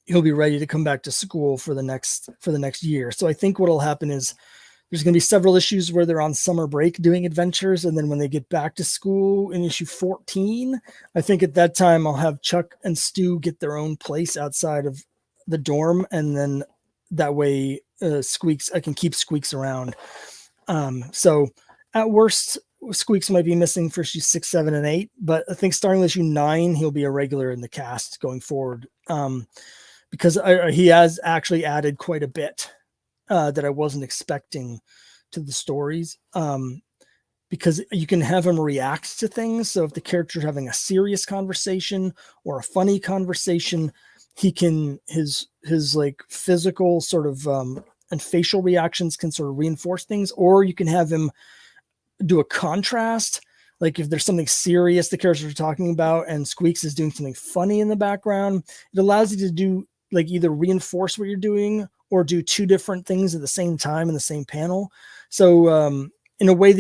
Speaker 1: He'll be ready to come back to school for the next year. So I think what'll happen is there's going to be several issues where they're on summer break doing adventures. And then when they get back to school in issue 14, I think at that time I'll have Chuck and Stu get their own place outside of the dorm. And then that way Squeaks, I can keep Squeaks around. So at worst, Squeaks might be missing for issue 6, 7, and 8. But I think starting with issue 9, he'll be a regular in the cast going forward. Because he has actually added quite a bit that I wasn't expecting to the stories, because you can have him react to things. So if the character's having a serious conversation or a funny conversation, he can his like physical sort of and facial reactions can sort of reinforce things, or you can have him do a contrast. Like if there's something serious the characters are talking about and Squeaks is doing something funny in the background, it allows you to do like either reinforce what you're doing or do two different things at the same time in the same panel. So in a way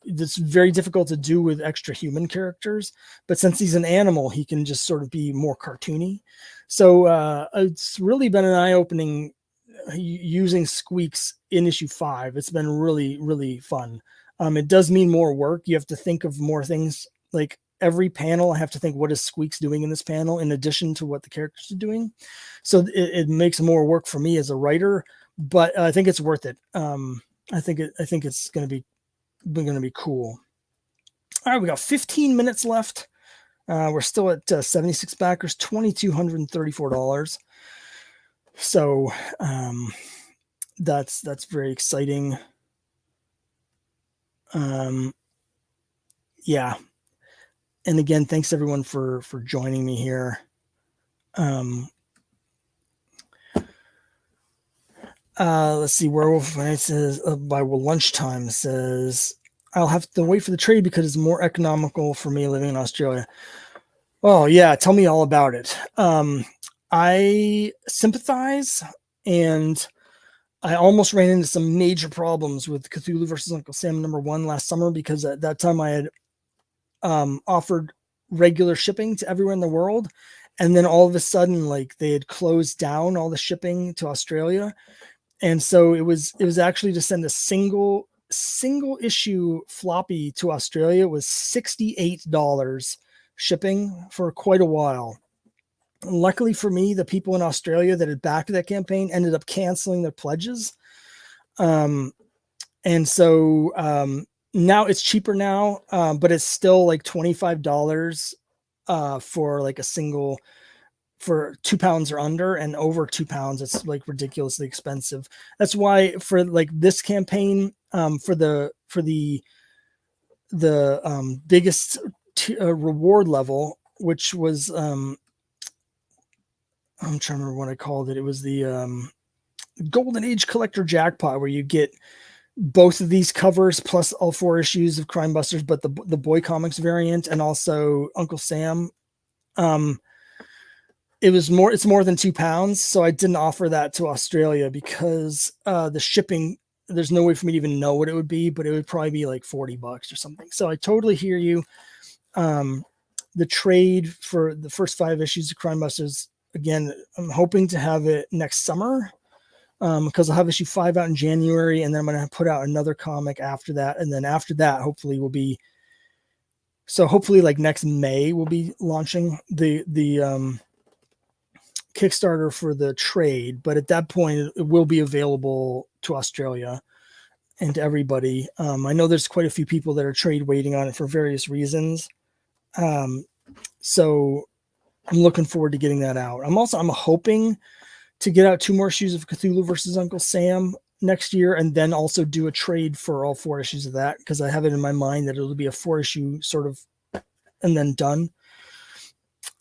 Speaker 1: that's very difficult to do with extra human characters, but since he's an animal, he can just sort of be more cartoony. So it's really been an eye-opening using Squeaks in issue 5. It's been really, really fun. It does mean more work. You have to think of more things. Like every panel, I have to think, what is Squeaks doing in this panel in addition to what the characters are doing? So it makes more work for me as a writer, but I think it's worth it. I think it's going to be cool. All right, we got 15 minutes left. We're still at 76 backers, $2,234. So that's very exciting. yeah. And again, thanks everyone for joining me here. Let's see, Werewolf it says by lunchtime says I'll have to wait for the trade because it's more economical for me living in Australia. Oh yeah, tell me all about it. I sympathize, and I almost ran into some major problems with Cthulhu versus Uncle Sam #1 last summer because at that time I had offered regular shipping to everywhere in the world, and then all of a sudden, like, they had closed down all the shipping to Australia, and so it was actually to send a single issue floppy to Australia was $68 shipping for quite a while. Luckily for me, the people in Australia that had backed that campaign ended up canceling their pledges. And so now it's cheaper now, but it's still like $25 for like a single, for 2 pounds or under, and over 2 pounds, it's like ridiculously expensive. That's why for like this campaign, for the biggest reward level, which was, I'm trying to remember what I called it. It was the Golden Age Collector Jackpot, where you get both of these covers plus all 4 issues of Crimebusters, but the Boy Comics variant and also Uncle Sam. It's more than 2 pounds, so I didn't offer that to Australia because the shipping, there's no way for me to even know what it would be, but it would probably be like $40 or something. So I totally hear you. The trade for the first 5 issues of Crimebusters, again, I'm hoping to have it next summer, because I'll have issue 5 out in January, and then I'm going to put out another comic after that. And then after that, hopefully like next May, we'll be launching the Kickstarter for the trade. But at that point, it will be available to Australia and to everybody. I know there's quite a few people that are trade waiting on it for various reasons. So I'm looking forward to getting that out. I'm hoping to get out 2 more issues of Cthulhu versus Uncle Sam next year, and then also do a trade for all 4 issues of that, because I have it in my mind that it'll be a 4-issue sort of, and then done.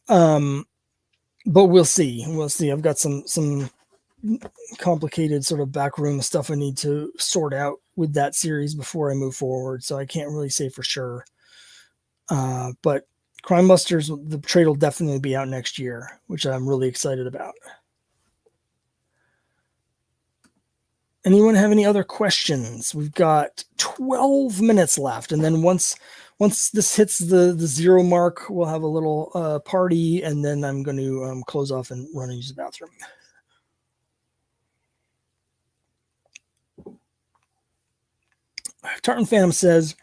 Speaker 1: But we'll see. I've got some complicated sort of backroom stuff I need to sort out with that series before I move forward, so I can't really say for sure. But Crimebusters, the trade will definitely be out next year, which I'm really excited about. Anyone have any other questions? We've got 12 minutes left, and then once this hits the 0 mark, we'll have a little party, and then I'm going to close off and run and use the bathroom. Tartan Phantom says,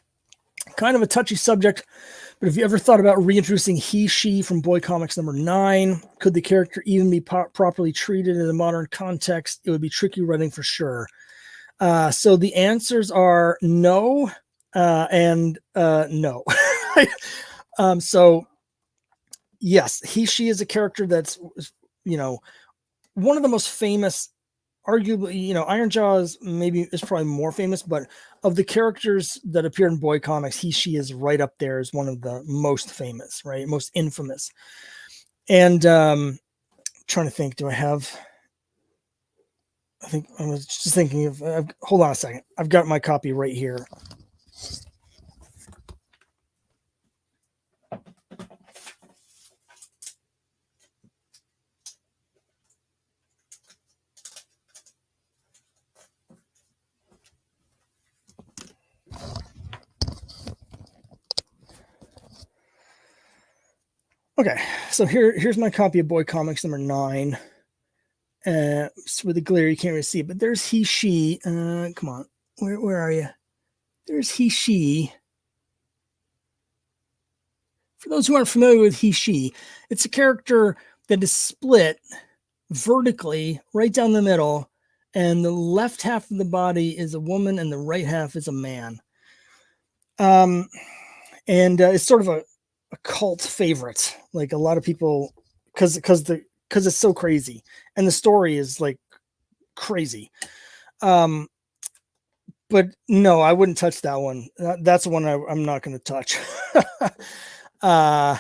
Speaker 1: kind of a touchy subject, but have you ever thought about reintroducing he/she from Boy Comics #9? Could the character even be properly treated in a modern context? It would be tricky writing for sure. So the answers are no, and no. So yes, he/she is a character that's, one of the most famous, arguably, Ironjaw is probably more famous, but of the characters that appear in Boy Comics, he/she is right up there as one of the most famous, right? Most infamous. And trying to think, I was just thinking of, hold on a second. I've got my copy right here. Okay, so here's my copy of Boy Comics #9. With the glare, you can't really see it, but there's he/she. Come on, where are you? There's he/she. For those who aren't familiar with he/she, it's a character that is split vertically right down the middle, and the left half of the body is a woman and the right half is a man. And it's sort of a cult favorite. Like, a lot of people, because it's so crazy, and the story is like crazy. But no, I wouldn't touch that one. That's the one I'm not going to touch. uh,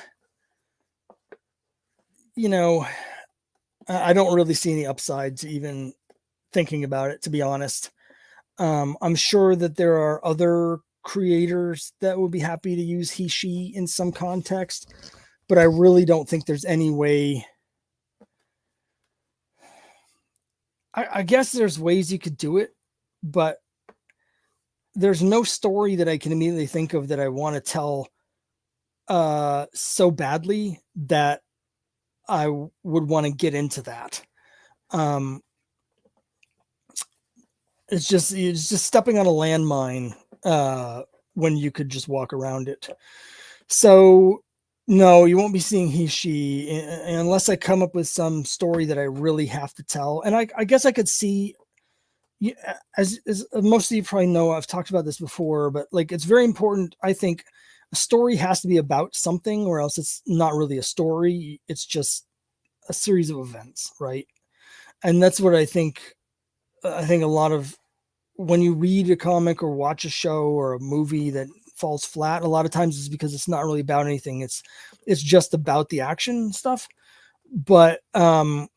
Speaker 1: you know, I don't really see any upside to even thinking about it, to be honest. I'm sure that there are other creators that would be happy to use he, she in some context, but I really don't think there's any way. I guess there's ways you could do it, but there's no story that I can immediately think of that I want to tell so badly that I would want to get into that. It's just stepping on a landmine when you could just walk around it. So no, you won't be seeing he, she, unless I come up with some story that I really have to tell. And I guess I could see, as most of you probably know, I've talked about this before, but like, it's very important. I think a story has to be about something, or else it's not really a story. It's just a series of events, right? And that's what I think. I think a lot of, when you read a comic or watch a show or a movie that falls flat, a lot of times it's because it's not really about anything. It's just about the action stuff. But so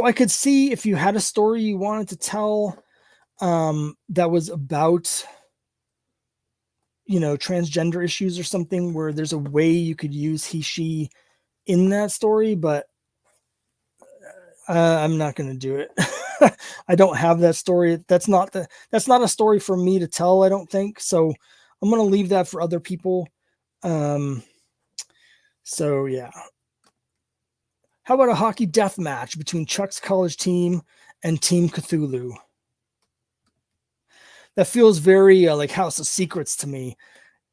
Speaker 1: I could see if you had a story you wanted to tell that was about, transgender issues or something, where there's a way you could use he, she in that story, but I'm not going to do it. I don't have that story. That's not a story for me to tell, I don't think. So I'm going to leave that for other people. So yeah. How about a hockey death match between Chuck's college team and Team Cthulhu? That feels very like House of Secrets to me.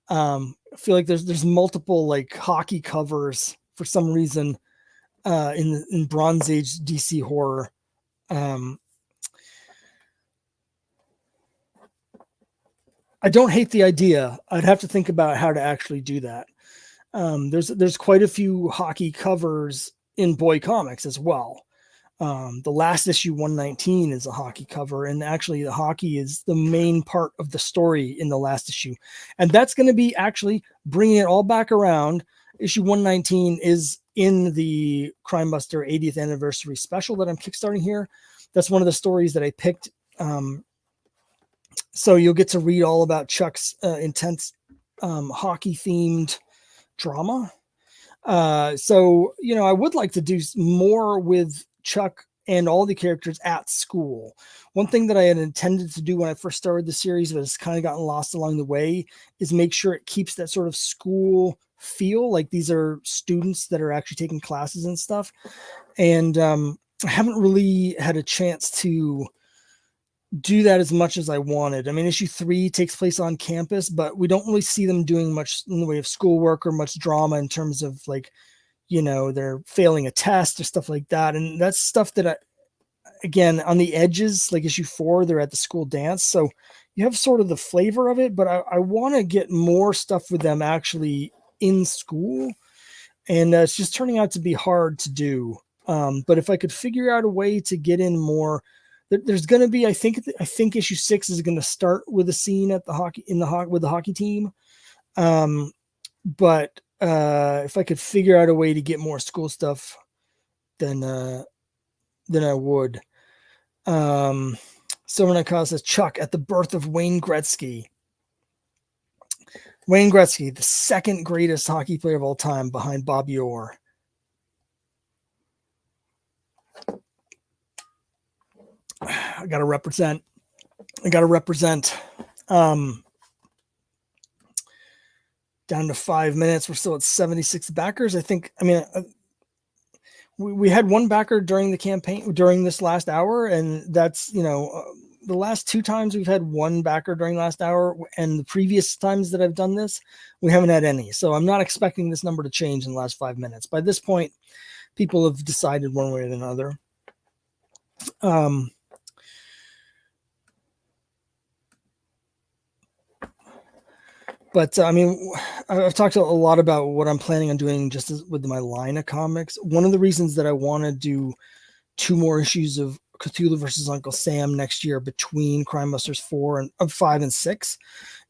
Speaker 1: I feel like there's multiple like hockey covers for some reason in Bronze Age DC horror. I don't hate the idea. I'd have to think about how to actually do that. There's quite a few hockey covers in boy comics as well. The last issue 119 is a hockey cover, and actually the hockey is the main part of the story in the last issue. And that's going to be actually bringing it all back around. Issue 119 is in the Crimebuster 80th anniversary special that I'm kickstarting here. That's one of the stories that I picked. So you'll get to read all about Chuck's intense hockey themed drama. So, I would like to do more with Chuck and all the characters at school. One thing that I had intended to do when I first started the series, but it's kind of gotten lost along the way, is make sure it keeps that sort of school feel, like these are students that are actually taking classes and stuff. And I haven't really had a chance to do that as much as I wanted. I mean, issue 3 takes place on campus, but we don't really see them doing much in the way of schoolwork or much drama in terms of like, they're failing a test or stuff like that. And that's stuff that again, on the edges, like issue 4, they're at the school dance. So you have sort of the flavor of it, but I want to get more stuff with them actually in school. And it's just turning out to be hard to do. But if I could figure out a way to get in more, there's going to be, I think issue 6 is going to start with a scene at the hockey with the hockey team. But if I could figure out a way to get more school stuff, then I would. Someone calls says Chuck at the birth of Wayne Gretzky. Wayne Gretzky, the second greatest hockey player of all time behind Bobby Orr. I got to represent. Down to 5 minutes. We're still at 76 backers. We had one backer during the campaign, during this last hour. And that's, the last 2 times we've had one backer during the last hour. And the previous times that I've done this, we haven't had any. So I'm not expecting this number to change in the last 5 minutes. By this point, people have decided one way or another. But I've talked a lot about what I'm planning on doing just with my line of comics. One of the reasons that I want to do 2 more issues of Cthulhu versus Uncle Sam next year between Crimebusters 5 and 6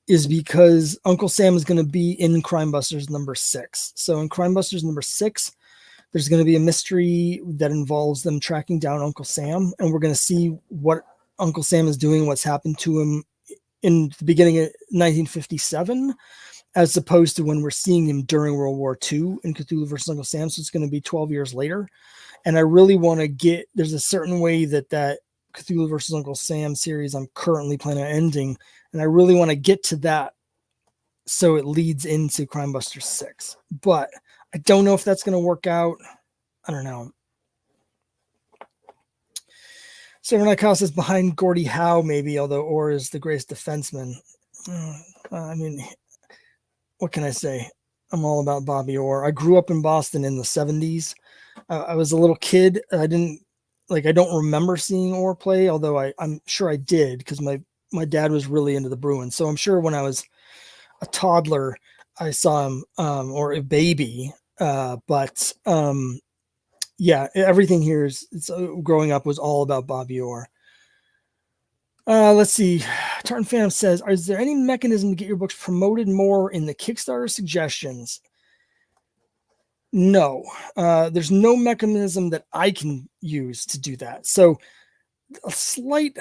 Speaker 1: is because Uncle Sam is going to be in Crimebusters number 6. So in Crimebusters number 6, there's going to be a mystery that involves them tracking down Uncle Sam, and we're going to see what Uncle Sam is doing, what's happened to him in the beginning of 1957, as opposed to when we're seeing him during World War II in Cthulhu versus Uncle Sam. So it's going to be 12 years later. And I really want to get, there's a certain way that Cthulhu versus Uncle Sam series I'm currently planning on ending, and I really want to get to that so it leads into Crimebuster 6. But I don't know if that's going to work out. I don't know. So Renai is behind Gordie Howe, maybe, although Orr is the greatest defenseman. I mean, what can I say? I'm all about Bobby Orr. I grew up in Boston in the 70s. I was a little kid. I don't remember seeing Orr play, although I'm sure I did, because my dad was really into the Bruins. So I'm sure when I was a toddler, I saw him, or a baby. Yeah, everything here is growing up was all about Bobby Orr. Let's see. Tartan Phantom says, is there any mechanism to get your books promoted more in the Kickstarter suggestions? No, there's no mechanism that I can use to do that. So a slight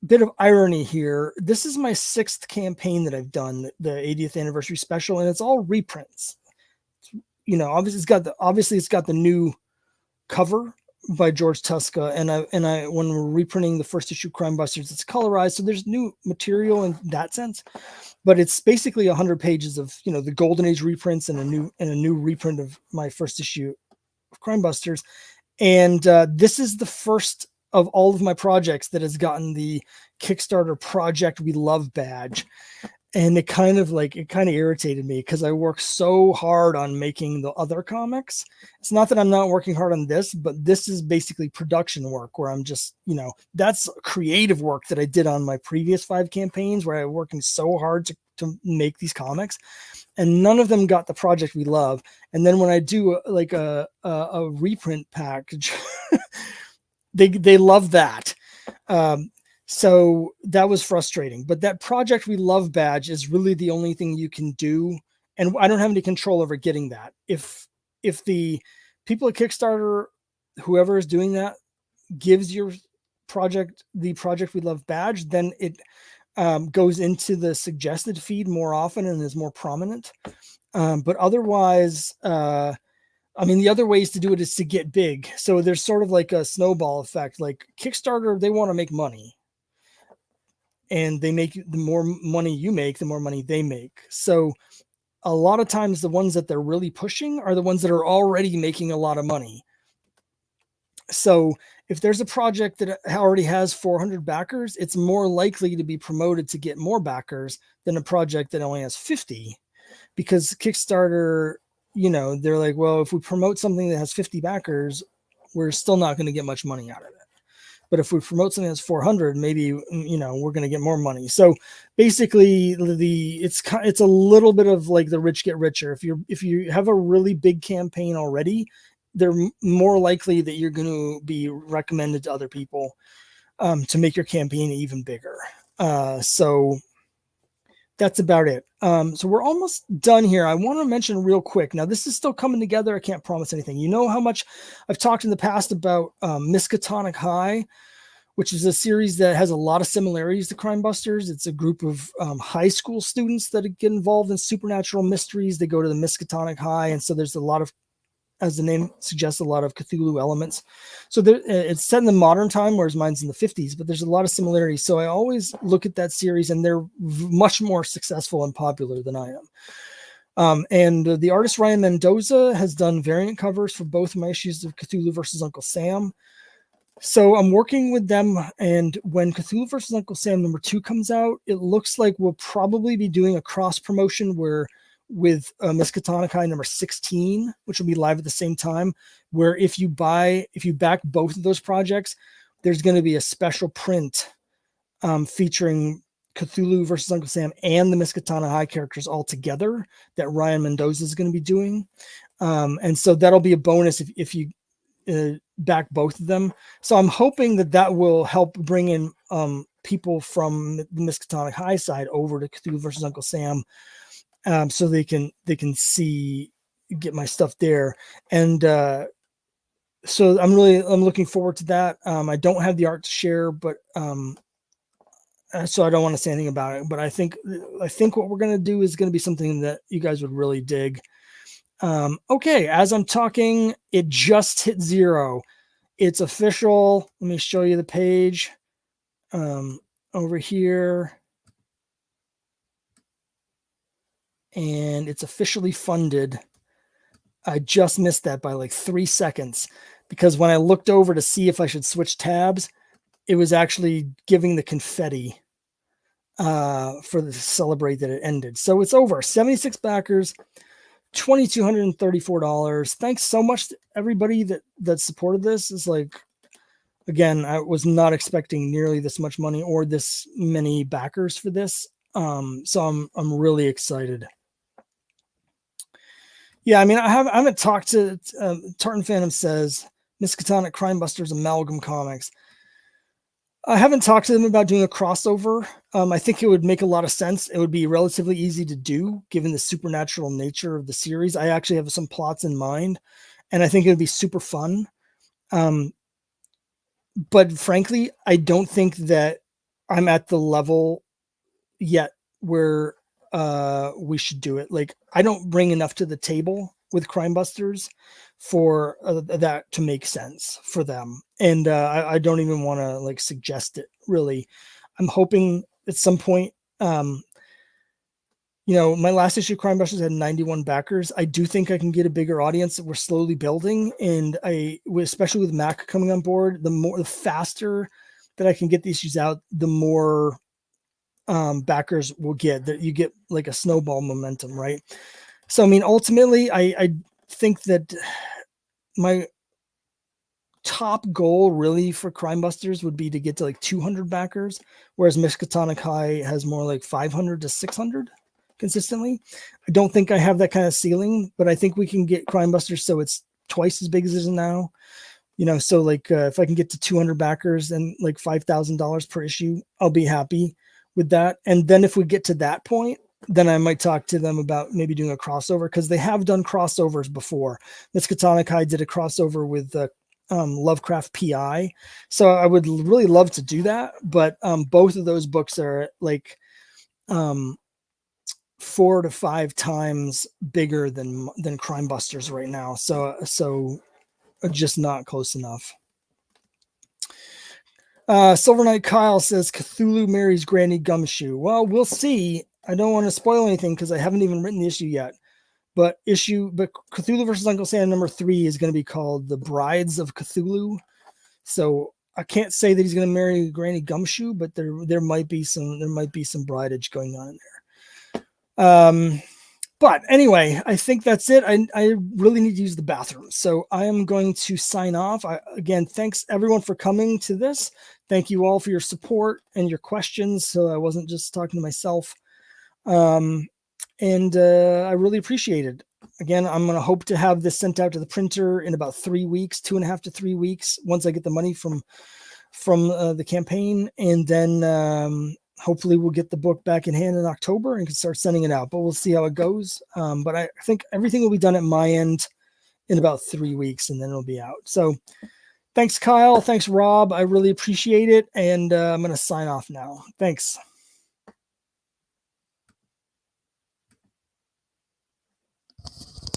Speaker 1: bit of irony here. This is my 6th campaign that I've done, the 80th anniversary special, and it's all reprints. You know, obviously it's got the new cover by George Tuska, and I when we're reprinting the first issue of Crimebusters, it's colorized, so there's new material in that sense. But it's basically 100 pages of, you know, the Golden Age reprints and a new reprint of my first issue of Crimebusters. And this is the first of all of my projects that has gotten the Kickstarter Project We Love badge. And it kind of irritated me because I work so hard on making the other comics. It's not that I'm not working hard on this, but this is basically production work where I'm just, you know, that's creative work that I did on my previous 5 campaigns where I'm working so hard to make these comics, and none of them got the Project We Love. And then when I do a reprint package, they love that. So that was frustrating, but that Project We Love badge is really the only thing you can do. And I don't have any control over getting that. If the people at Kickstarter, whoever is doing that, gives your project the Project We Love badge, then it goes into the suggested feed more often and is more prominent. But otherwise, I mean, the other ways to do it is to get big. So there's sort of like a snowball effect. Like Kickstarter, they want to make money. And they make, the more money you make, the more money they make. So a lot of times the ones that they're really pushing are the ones that are already making a lot of money. So if there's a project that already has 400 backers, it's more likely to be promoted to get more backers than a project that only has 50. Because Kickstarter, you know, they're like, well, if we promote something that has 50 backers, we're still not going to get much money out of it. But if we promote something that's 400, maybe, you know, we're going to get more money. So basically it's a little bit of like the rich get richer. If you have a really big campaign already, they're more likely that you're going to be recommended to other people to make your campaign even bigger. So that's about it. So we're almost done here. I want to mention real quick. Now, this is still coming together. I can't promise anything. You know how much I've talked in the past about Miskatonic High, which is a series that has a lot of similarities to Crimebusters. It's a group of high school students that get involved in supernatural mysteries. They go to the Miskatonic High, and so there's a lot of, as the name suggests, a lot of Cthulhu elements. So it's set in the modern time, whereas mine's in the 50s, but there's a lot of similarities. So I always look at that series, and they're much more successful and popular than I am. And the artist Ryan Mendoza has done variant covers for both of my issues of Cthulhu versus Uncle Sam. So I'm working with them, and when Cthulhu versus Uncle Sam #2 comes out, it looks like we'll probably be doing a cross promotion with Miskatonic High #16, which will be live at the same time, where if you back both of those projects, there's going to be a special print featuring Cthulhu versus Uncle Sam and the Miskatonic High characters all together that Ryan Mendoza is going to be doing. And so that'll be a bonus if you back both of them. So I'm hoping that will help bring in people from the Miskatonic High side over to Cthulhu versus Uncle Sam, so they can get my stuff there. And so I'm looking forward to that. I don't have the art to share, but so I don't want to say anything about it. But I think what we're gonna do is gonna be something that you guys would really dig. Okay, as I'm talking, it just hit 0. It's official. Let me show you the page over here. And it's officially funded. I just missed that by like 3 seconds, because when I looked over to see if I should switch tabs, it was actually giving the confetti to celebrate that it ended. So it's over. 76 backers, $2,234. Thanks so much to everybody that supported this. It's like, again, I was not expecting nearly this much money or this many backers for this. So I'm really excited. Yeah, I mean, I haven't talked to Tartan Phantom says Miskatonic Crimebusters Amalgam Comics. I haven't talked to them about doing a crossover. I think it would make a lot of sense. It would be relatively easy to do given the supernatural nature of the series. I actually have some plots in mind, and I think it would be super fun. But frankly, I don't think that I'm at the level yet where we should do it. Like, I don't bring enough to the table with Crimebusters for that to make sense for them, and I don't even want to like suggest it really. I'm hoping at some point, my last issue Crimebusters had 91 backers. I do think I can get a bigger audience that we're slowly building, and especially with Mac coming on board, the faster that I can get these issues out, the more backers will get. That you get like a snowball momentum, right? So I mean, ultimately, I think that my top goal really for Crimebusters would be to get to like 200 backers, whereas Miskatonic High has more like 500 to 600 consistently. I don't think I have that kind of ceiling, but I think we can get Crimebusters so it's twice as big as it is now. So like if I can get to 200 backers and like $5,000 per issue, I'll be happy with that. And then if we get to that point, then I might talk to them about maybe doing a crossover, because they have done crossovers before. Miskatonic High did a crossover with Lovecraft PI. So I would really love to do that. But both of those books are like 4 to 5 times bigger than Crimebusters right now. So just not close enough. Silver Knight Kyle says Cthulhu marries Granny Gumshoe. Well, we'll see. I don't want to spoil anything because I haven't even written the issue yet. But Cthulhu versus Uncle Sam number 3 is going to be called The Brides of Cthulhu. So I can't say that he's going to marry Granny Gumshoe, but there might be some brideage going on in there. But anyway, I think that's it. I really need to use the bathroom, so I am going to sign off. Again, thanks everyone for coming to this. Thank you all for your support and your questions. So I wasn't just talking to myself. And I really appreciate it. Again, I'm going to hope to have this sent out to the printer in about 3 weeks, 2.5 to 3 weeks, once I get the money from the campaign. And then hopefully we'll get the book back in hand in October and can start sending it out, but we'll see how it goes. But I think everything will be done at my end in about 3 weeks, and then it'll be out. So thanks, Kyle. Thanks, Rob. I really appreciate it. And I'm going to sign off now. Thanks.